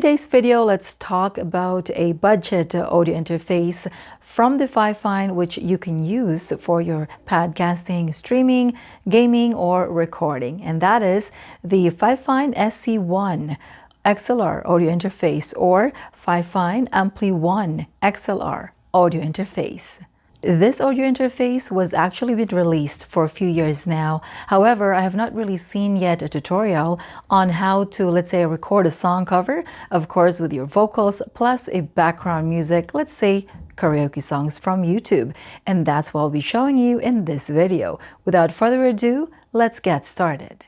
today's video, let's talk about a budget audio interface from the Fifine, which you can use for your podcasting, streaming, gaming, or recording. And that is the Fifine SC1 XLR audio interface or Fifine Ampli 1 XLR audio interface. This audio interface was actually been released for a few years now. However, I have not really seen yet a tutorial on how to, let's say, record a song cover, of course, with your vocals, plus a background music, let's say karaoke songs from YouTube. And that's what I'll be showing you in this video. Without further ado, let's get started.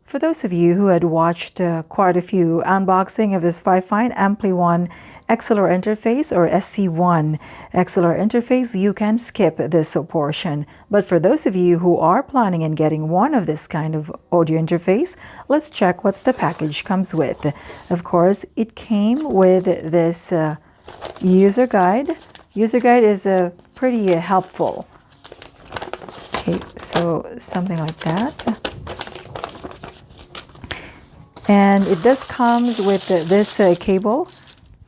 For those of you who had watched quite a few unboxing of this Fifine Ampli 1 XLR interface or SC1 XLR interface, you can skip this portion. But for those of you who are planning on getting one of this kind of audio interface, let's check what's the package comes with. Of course, it came with this user guide. User guide is pretty helpful. Okay, so something like that. And it does comes with this cable.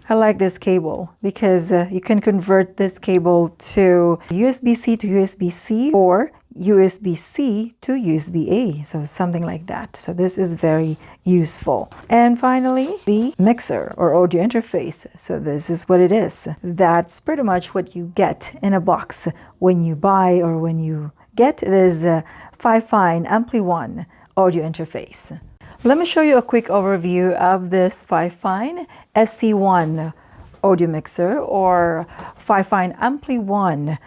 I like this cable because you can convert this cable to USB-C to USB-C or USB-C to USB-A, so something like that. So this is very useful. And finally, the mixer or audio interface. So this is what it is. That's pretty much what you get in a box when you buy or when you get this Fifine Ampli 1 audio interface. Let me show you a quick overview of this Fifine SC1 audio mixer or Fifine Ampli 1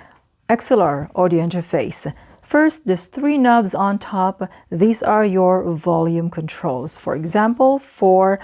XLR audio interface. First, there's 3 knobs on top. These are your volume controls. For example, for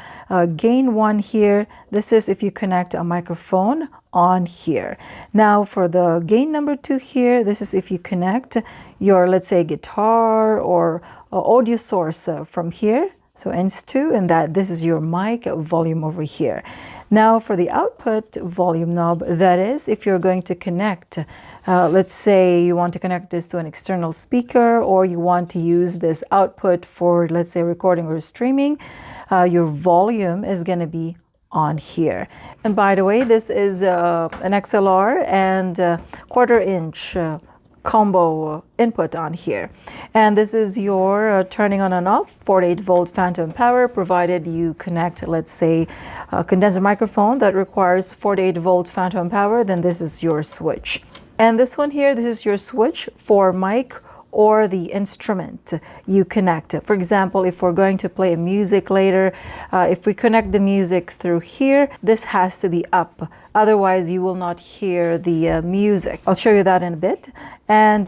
gain 1 here, this is if you connect a microphone on here. Now for the gain number 2 here, this is if you connect your, let's say, guitar or audio source from here. So ends 2, and this is your mic volume over here. Now for the output volume knob, that is if you're going to connect, let's say you want to connect this to an external speaker or you want to use this output for, let's say, recording or streaming, your volume is going to be on here. And by the way, this is an XLR and 1/4 inch combo input on here, and this is your turning on and off 48 volt phantom power, provided you connect, let's say, a condenser microphone that requires 48 volt phantom power, then this is your switch. And this one here, this is your switch for mic or the instrument you connect. For example, if we're going to play music later, if we connect the music through here, this has to be up. Otherwise, you will not hear the music. I'll show you that in a bit. And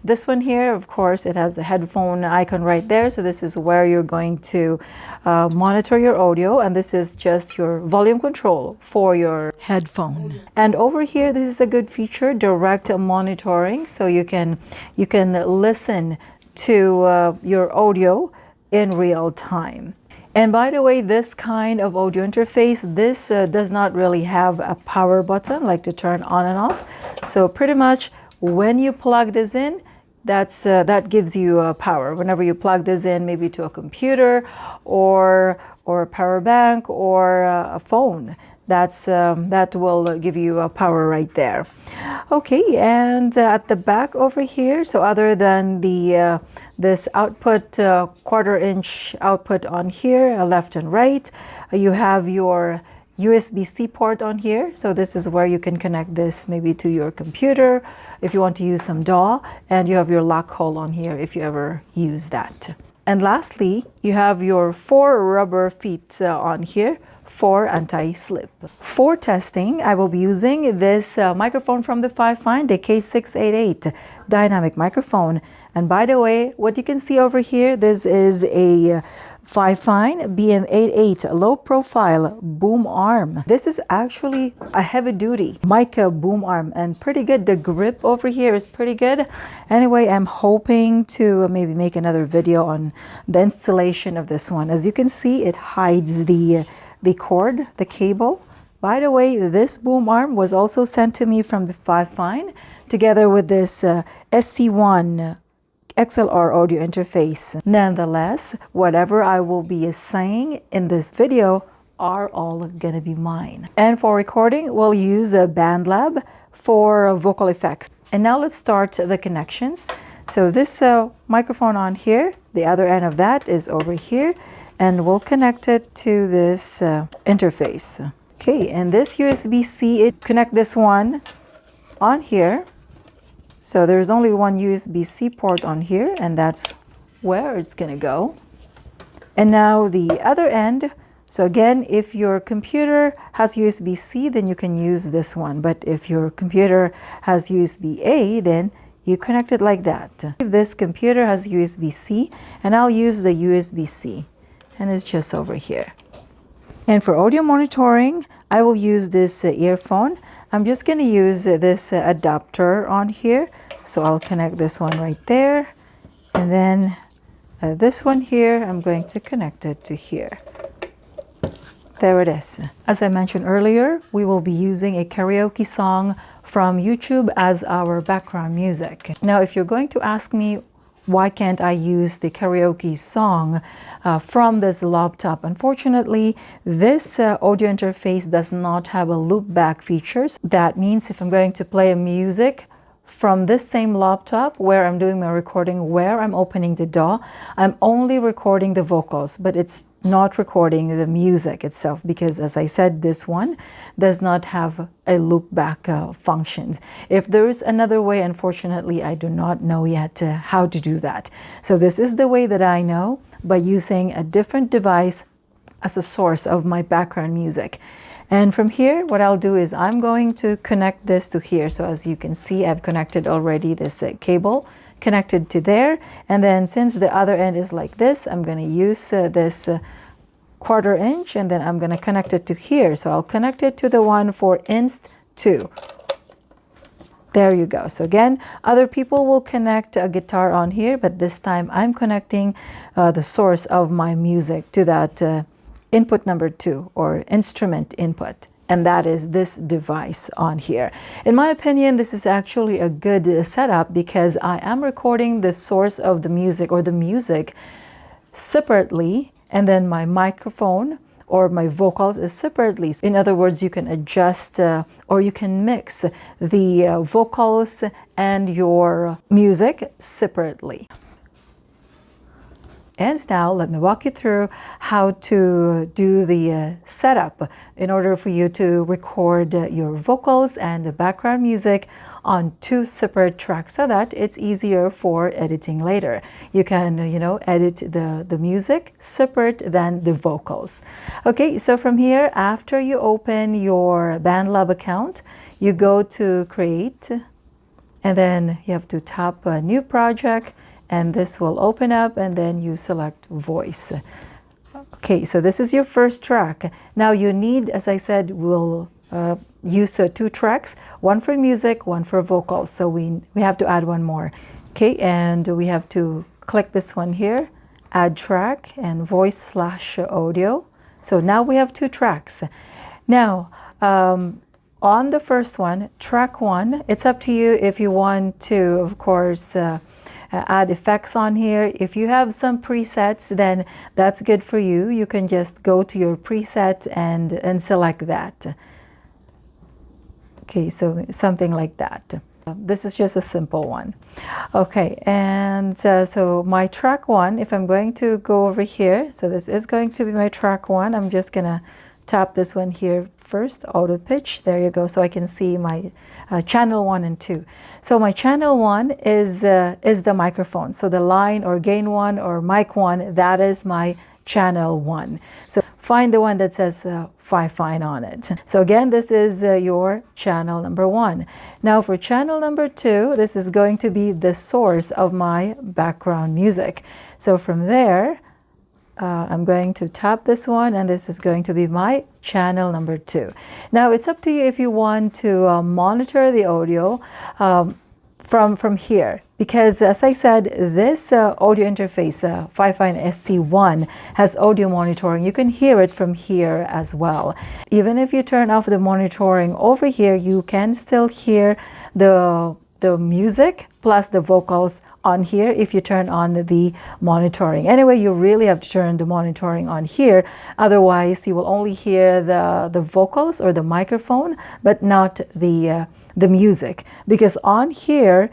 this one here, of course, it has the headphone icon right there. So this is where you're going to monitor your audio. And this is just your volume control for your headphone. And over here, this is a good feature, direct monitoring. So you can listen to your audio in real time. And by the way, this kind of audio interface, this does not really have a power button like to turn on and off. So pretty much when you plug this in, that gives you power. Whenever you plug this in, maybe to a computer or a power bank or a phone, that will give you power right there. Okay, and at the back over here, so other than the this output 1/4 inch output on here, left and right, you have your USB-C port on here. So this is where you can connect this maybe to your computer if you want to use some DAW, and you have your lock hole on here if you ever use that. And lastly, you have your 4 rubber feet on here for anti-slip. For testing, I will be using this microphone from the Fifine, the K688 dynamic microphone. And by the way, what you can see over here, this is a Fifine BM88 low profile boom arm. This is actually a heavy duty mic boom arm and pretty good. The grip over here is pretty good. Anyway, I'm hoping to maybe make another video on the installation of this one. As you can see, it hides the cord, the cable. By the way, this boom arm was also sent to me from the Fifine together with this SC1 XLR audio interface. Nonetheless, whatever I will be saying in this video are all gonna be mine. And for recording, we'll use a Bandlab for vocal effects. And now let's start the connections. So this microphone on here, the other end of that is over here, and we'll connect it to this interface. Okay, and this USB-C, it connect this one on here. So there's only one USB-C port on here, and that's where it's gonna go. And now the other end, so again, if your computer has USB-C, then you can use this one. But if your computer has USB-A, then you connect it like that. If this computer has USB-C, and I'll use the USB-C, and it's just over here. And for audio monitoring, I will use this earphone. I'm just going to use this adapter on here. So I'll connect this one right there. And then this one here, I'm going to connect it to here. There it is. As I mentioned earlier, we will be using a karaoke song from YouTube as our background music. Now, if you're going to ask me, why can't I use the karaoke song from this laptop? Unfortunately, this audio interface does not have a loopback features. That means if I'm going to play a music from this same laptop where I'm doing my recording, where I'm opening the DAW, I'm only recording the vocals, but it's not recording the music itself because, as I said, this one does not have a loopback functions. If there is another way, unfortunately, I do not know yet how to do that. So this is the way that I know, by using a different device as a source of my background music. And from here, what I'll do is I'm going to connect this to here. So as you can see, I've connected already this cable connected to there. And then since the other end is like this, I'm going to use this 1/4 inch, and then I'm going to connect it to here. So I'll connect it to the one for Inst 2. There you go. So again, other people will connect a guitar on here, but this time I'm connecting the source of my music to that input number 2 or instrument input. And that is this device on here. In my opinion, this is actually a good setup because I am recording the source of the music or the music separately, and then my microphone or my vocals is separately. In other words, you can adjust or you can mix the vocals and your music separately. And now let me walk you through how to do the setup in order for you to record your vocals and the background music on 2 separate tracks so that it's easier for editing later. You can, edit the music separate than the vocals. Okay, so from here, after you open your Bandlab account, you go to Create, and then you have to tap a new project, and this will open up, and then you select voice. Okay, so this is your first track. Now you need, as I said, we'll use 2 tracks, one for music, one for vocals. So we have to add one more. Okay, and we have to click this one here, add track and voice/audio. So now we have 2 tracks. Now, on the first one, track 1, it's up to you if you want to, of course, add effects on here. If you have some presets, then that's good for you. You can just go to your preset and select that. Okay, so something like that. This is just a simple one. Okay, and so my track 1, if I'm going to go over here, so this is going to be my track 1. I'm just gonna tap this one here first, auto pitch. There you go. So I can see my channel 1 and 2. So my channel 1 is the microphone. So the line or gain 1 or mic 1, that is my channel 1. So find the one that says Fifine on it. So again, this is your channel number 1. Now for channel number 2, this is going to be the source of my background music. So from there, I'm going to tap this one, and this is going to be my channel number 2. Now it's up to you if you want to monitor the audio from here, because as I said, this audio interface, Fifine SC1, has audio monitoring. You can hear it from here as well. Even if you turn off the monitoring over here, you can still hear the music plus the vocals on here if you turn on the monitoring. Anyway, you really have to turn the monitoring on here. Otherwise, you will only hear the vocals or the microphone, but not the music. Because on here,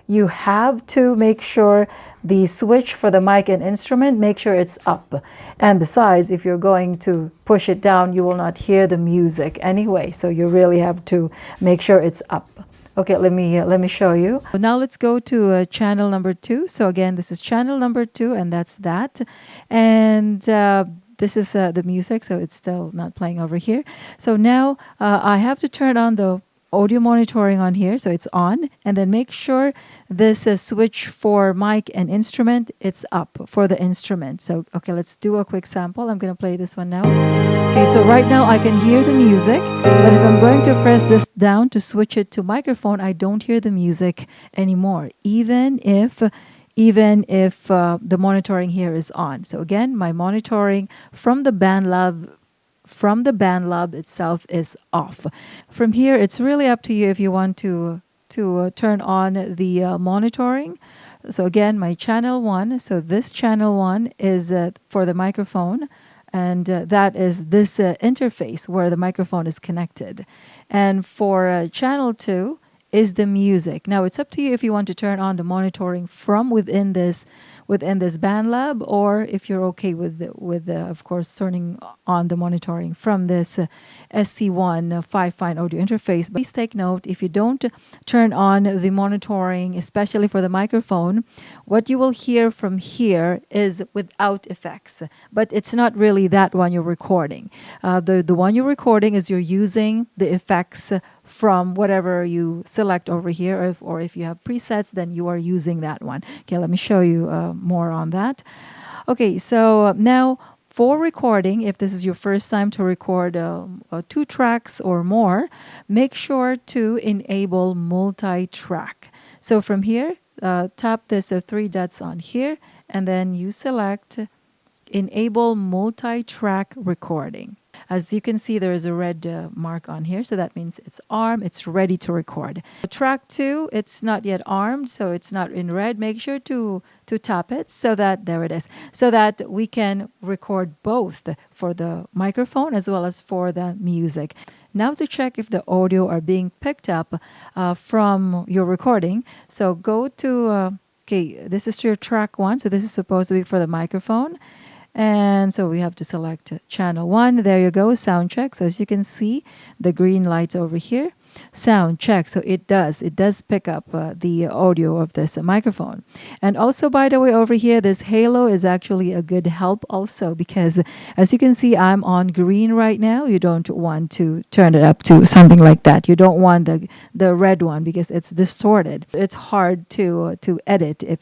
you have to make sure the switch for the mic and instrument, make sure it's up. And besides, if you're going to push it down, you will not hear the music anyway. So you really have to make sure it's up. Okay, let me show you. Now let's go to channel number 2. So again, this is channel number 2, and that's that. And this is the music, so it's still not playing over here. So now I have to turn on the audio monitoring on here, so it's on, and then make sure this switch for mic and instrument, it's up for the instrument. So okay, let's do a quick sample. I'm going to play this one now. Okay, so right now I can hear the music, but if I'm going to press this down to switch it to microphone, I don't hear the music anymore, even if the monitoring here is on. So again, my monitoring from the Bandlab itself is off. From here, it's really up to you if you want to turn on the monitoring. So again, my channel 1. So this channel 1 is for the microphone, and that is this interface where the microphone is connected. And for channel 2 is the music. Now it's up to you if you want to turn on the monitoring from within this Bandlab, or if you're okay with of course turning on the monitoring from this SC1 Fifine audio interface. But please take note, if you don't turn on the monitoring, especially for the microphone, what you will hear from here is without effects, but it's not really that one you're recording. The one you're recording is you're using the effects from whatever you select over here, or if you have presets, then you are using that one. Okay, let me show you more on that. Okay, so now for recording, if this is your first time to record 2 tracks or more, make sure to enable multi-track. So from here, tap this 3 dots on here, and then you select enable multi-track recording. As you can see, there is a red mark on here, so that means it's armed, it's ready to record. Track 2, it's not yet armed, so it's not in red. Make sure to tap it so that, there it is, so that we can record both for the microphone as well as for the music. Now to check if the audio are being picked up from your recording, so go to, okay, this is your track 1, so this is supposed to be for the microphone. And so we have to select channel 1. There you go, sound check. So as you can see, the green lights over here, sound check. So it does pick up the audio of this microphone. And also, by the way, over here, this halo is actually a good help also, because as you can see, I'm on green right now. You don't want to turn it up to something like that. You don't want the red one because it's distorted. It's hard to edit if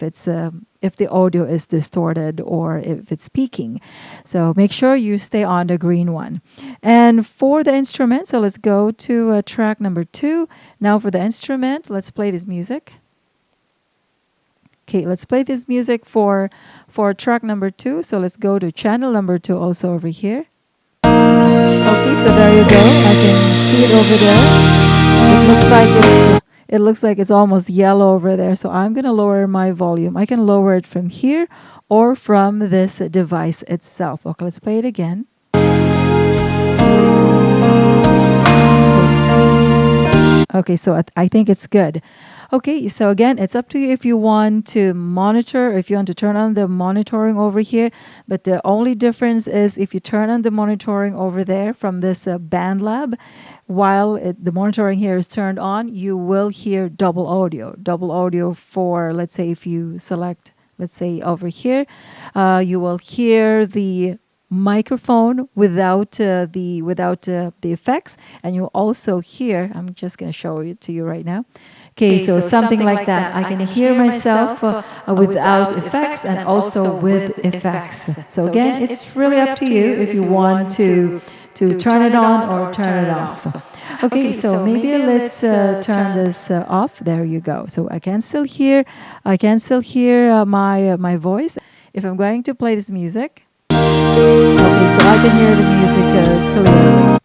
the audio is distorted or if it's peaking. So make sure you stay on the green one. And for the instrument, so let's go to track number 2. Now for the instrument, let's play this music. Okay, let's play this music for track number 2. So let's go to channel number 2 also over here. Okay, so there you go. I can see it over there. It looks like it's almost yellow over there. So I'm going to lower my volume. I can lower it from here or from this device itself. Okay, let's play it again. Okay, so I think it's good. Okay, so again, it's up to you if you want to monitor, if you want to turn on the monitoring over here. But the only difference is if you turn on the monitoring over there from this Bandlab, while the monitoring here is turned on, you will hear double audio. Double audio for, let's say, if you select let's say over here, you will hear the microphone without the effects, and you also hear, I'm just going to show it to you right now. Okay, so something like that. I can hear myself without effects and also with effects. So again, it's really up to you if you want to turn it on or turn it off. Okay, so maybe let's turn this off. There you go. So I can still hear my voice. If I'm going to play this music, okay, so I can hear the music clearly.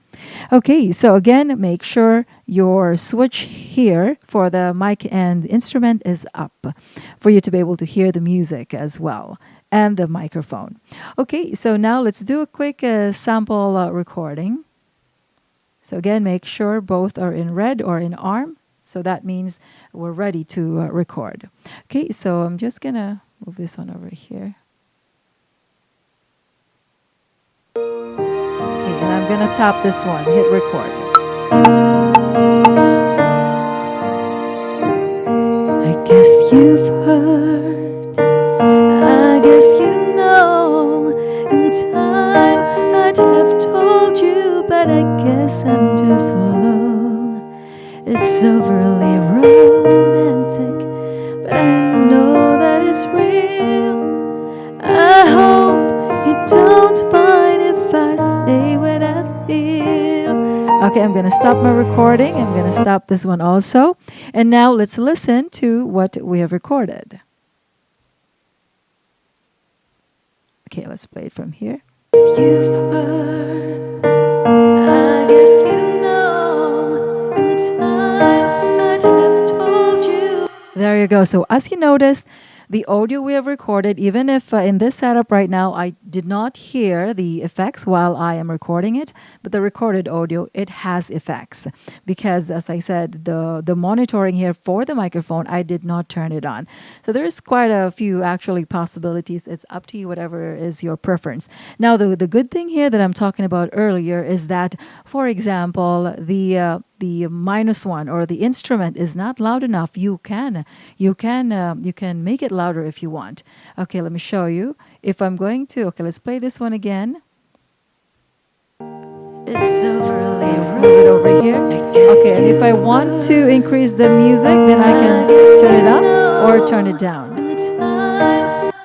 Okay, so again, make sure your switch here for the mic and instrument is up for you to be able to hear the music as well, and the microphone. Okay, so now let's do a quick sample recording. So again, make sure both are in red or in ARM. So that means we're ready to record. Okay, so I'm just gonna move this one over here. Okay, and I'm gonna tap this one, hit record. I guess you've heard, I guess you know, in time I'd have told you, but I guess I'm too slow. It's overly romantic, but I know that it's real. I hope you don't mind if I say what I feel. Okay, I'm gonna stop my recording. I'm gonna stop this one also. And now let's listen to what we have recorded. Okay, let's play it from here. You've heard, I guess you know, in time I'd have told you. There you go. So as you noticed, the audio we have recorded, even if in this setup right now I did not hear the effects while I am recording it, but the recorded audio, it has effects. Because as I said, the monitoring here for the microphone, I did not turn it on. So there's quite a few actually possibilities. It's up to you, whatever is your preference. Now, the good thing here that I'm talking about earlier is that, for example, the -1 or the instrument is not loud enough, you can make it louder if you want. Okay, let me show you. If I'm going to, okay, let's play this one again. It's overly let's move it over here. Okay, and if I want to increase the music, then I can turn it up or turn it down.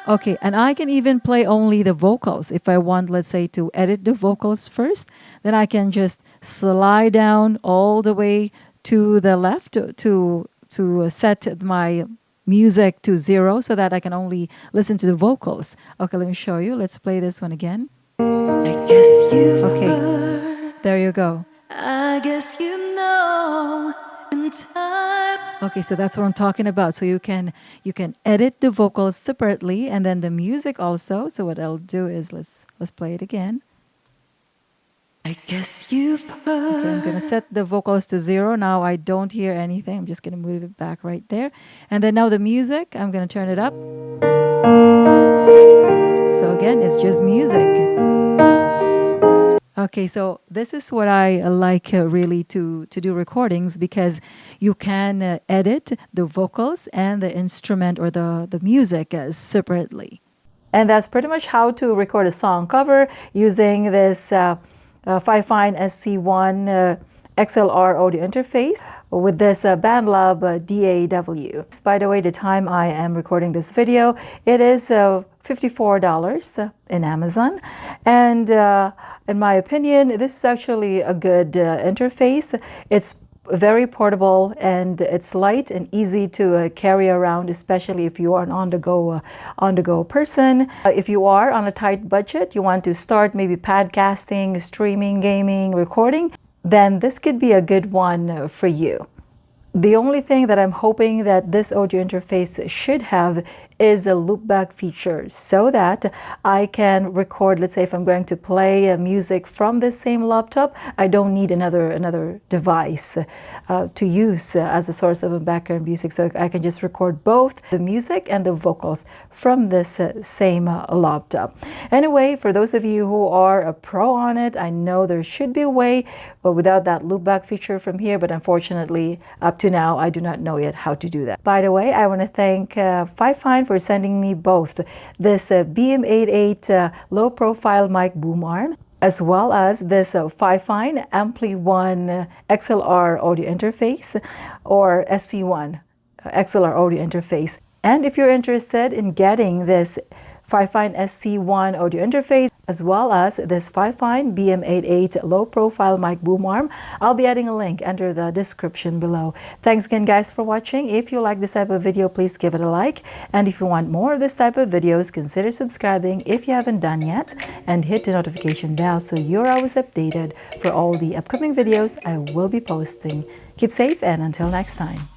Okay, and I can even play only the vocals. If I want, let's say, to edit the vocals first, then I can just slide down all the way to the left to set my music to 0 so that I can only listen to the vocals. Okay, let me show you. Let's play this one again. I guess you've heard. There you go. I guess you know in time. Okay, so that's what I'm talking about. So you can edit the vocals separately and then the music also. So what I'll do is let's play it again. I guess you've heard. Okay, I'm going to set the vocals to 0. Now I don't hear anything. I'm just going to move it back right there. And then now the music, I'm going to turn it up. So again, it's just music. Okay, so this is what I like really to do recordings, because you can edit the vocals and the instrument or the music separately. And that's pretty much how to record a song cover using this Fifine SC1 XLR audio interface with this Bandlab DAW. By the way, the time I am recording this video, it is $54 in Amazon. And in my opinion, this is actually a good interface. It's very portable and it's light and easy to carry around, especially if you are an on-the-go person. If you are on a tight budget, you want to start maybe podcasting, streaming, gaming, recording, then this could be a good one for you. The only thing that I'm hoping that this audio interface should have is a loopback feature so that I can record, let's say if I'm going to play music from the same laptop, I don't need another device to use as a source of background music. So I can just record both the music and the vocals from this same laptop. Anyway, for those of you who are a pro on it, I know there should be a way, but without that loopback feature from here, but unfortunately up to now, I do not know yet how to do that. By the way, I want to thank Fifine for for sending me both this BM88 low profile mic boom arm, as well as this Fifine Ampli 1 XLR audio interface, or SC1 XLR audio interface. And if you're interested in getting this Fifine SC1 audio interface, as well as this Fifine BM88 low profile mic boom arm, I'll be adding a link under the description below. Thanks again guys for watching. If you like this type of video, please give it a like. And if you want more of this type of videos, consider subscribing if you haven't done yet, and hit the notification bell so you're always updated for all the upcoming videos I will be posting. Keep safe, and until next time.